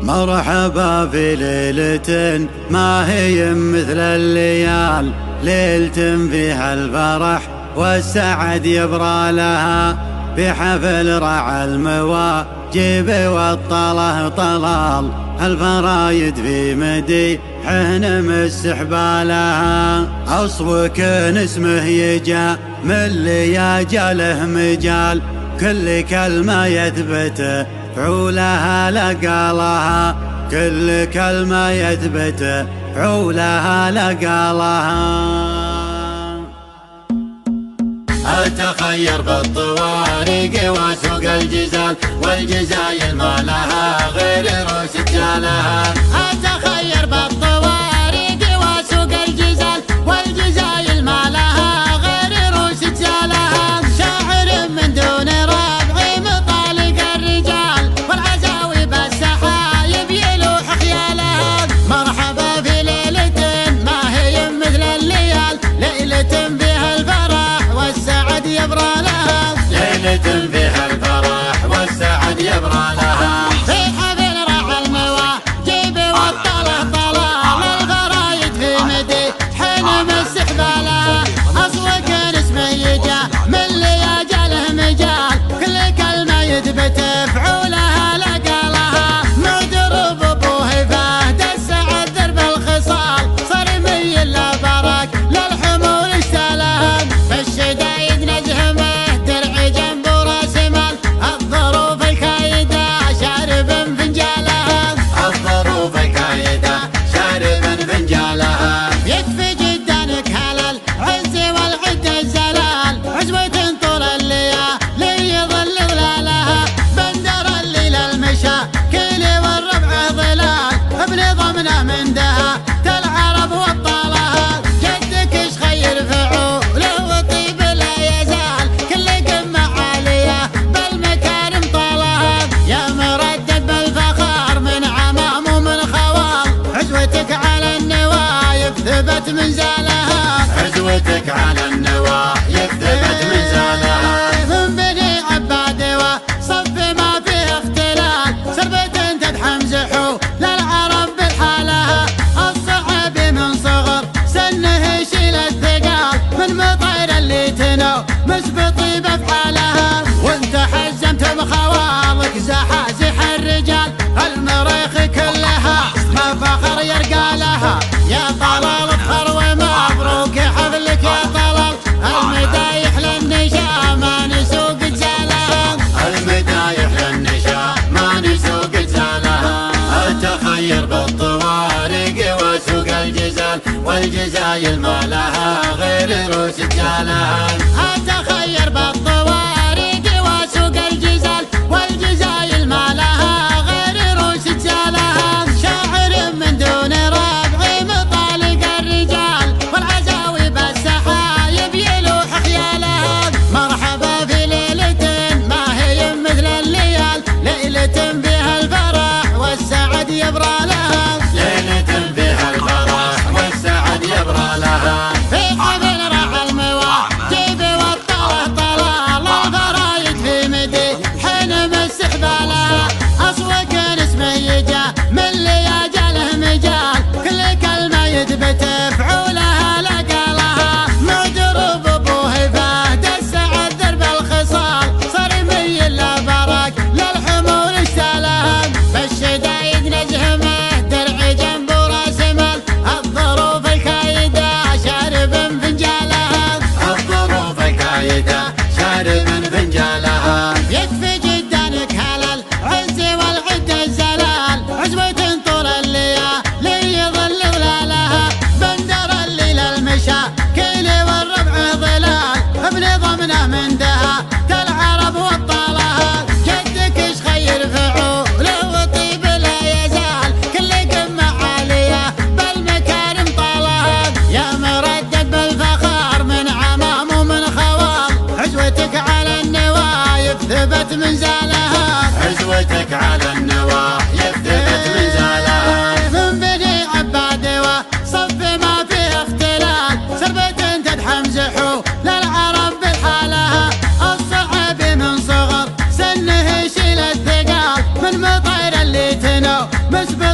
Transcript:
مرحبا في ليلة ما هي مثل الليال، ليلة فيها الفرح والسعد يبرى لها، في حفل رعى المواجب والطله طلال، الفرايد في مديحه مستحبالها، أصوك اسمه يجا من لياجاله مجال، كل كلمة يثبت فعولها لقالها، كل كلمة يثبت فعولها لقالها. أتخير بالطوارق وسوق الجزال، والجزايل ما لها غير روس رجالها. أتخير بالطوارق وسوق الجزال، والجزايل ما لها غير روس رجالها. شاعر من دون ربع مطالق الرجال، والعزاوي بالسحايب يلوح خيالها. مرحبا في ليلة ما هي مثل الليال، ليلة بها الفرح والسعد يبرى لها، ليلة فيها الفرح والسعد يبرى لها، في حفل رعى المواجب والطله طلال، الفرايد في مديحه مستحبالها، أصوك اسمه يجا من لياجاله مجال، كل كلمة يثبت فعولها لقالها. معدرب ابوه فهد السعد درب الخصال، صرمي لا برك للحمول اشتالها، بالشدايد نزهمه درع جنب راس مال، الظروف الكايده شارب فنجالها، الظروف الكايدة شارب فنجالها. يكفي جدانك على العز والعد الزلال، عزوة طول الليالي يظل ظلالها، بندر الليل المشاكل والربع ظلال، بنظامنا من دها العرب وابطالها. جدك ايش خير فعوله وطيب لا يزال، كل قمة عالية بالمكارم طالها، يا مردد بالفخار من عمام ومن خوال، عزوتك على النوايب ثبت منزالها، عزوتك على النوايب ثبت منزالها. من بني عباد وصف ما فيه اختلال، سربة تدحم زحو للعرب بحالها، الصعب من صغر سنه يشيل الثقال، من مطير اللي تنو مسبطي بافعالها، وانت حزمت بخوالك زحازح الرجال، المريخ كلها ما فخر يرقى لها، يا طلال افخر ومبروك حفلك يا طلال، المدايح للنشا ما نسوق جزالها، المدايح للنشا ما نسوق جزالها. أتخير بالطوارق وسوق الجزال، والجزايل ما لها غير روس رجالها. أتخير بالطوارق وسوق الجزال، والجزايل ما لها غير روس رجالها. شاعر من دون ربع مطالق الرجال، والعزاوي بالسحايب يلوح خيالها. مرحبا في ليلة ما هي مثل الليال، ليلة بها الفرح والسعد يبرى لها، ليلة فيها الفرح والسعد يبرى لها، في حفل رعى المواجب والطله طلال، الفرايد في مديحه مستحبالها، أصوك اسمه يجا من لياجاله مجال، كل كلمة يثبت فعولها لقالها. معدرب ابوه فهد السعد درب الخصال، صرمي لا برك للحمول اشتالها، بالشدايد نزهمه درع جنب راس مال، الظروف الكايده شارب فنجالها، الظروف الكايدة شارب فنجالها. يكفي جدانك على العز والعد الزلال، عزوة طول الليالي يظل ظلالها، بندر الليل المشاكل والربع ظلال، بنظامنا من دها العرب وابطالها. جدك ايش خير فعوله وطيب لا يزال، كل قمة عالية بالمكارم طالها، يا مردد بالفخار من عمام ومن خوال، عزوتك على النوايب ثبت منزالها، عزوتك على النوايب ثبت منزالها. من بني عباد وصف ما فيه اختلال، سربة تدحم زحو للعرب بحالها، الصعب من صغر سنه يشيل الثقال، من مطير اللي تنو مشبع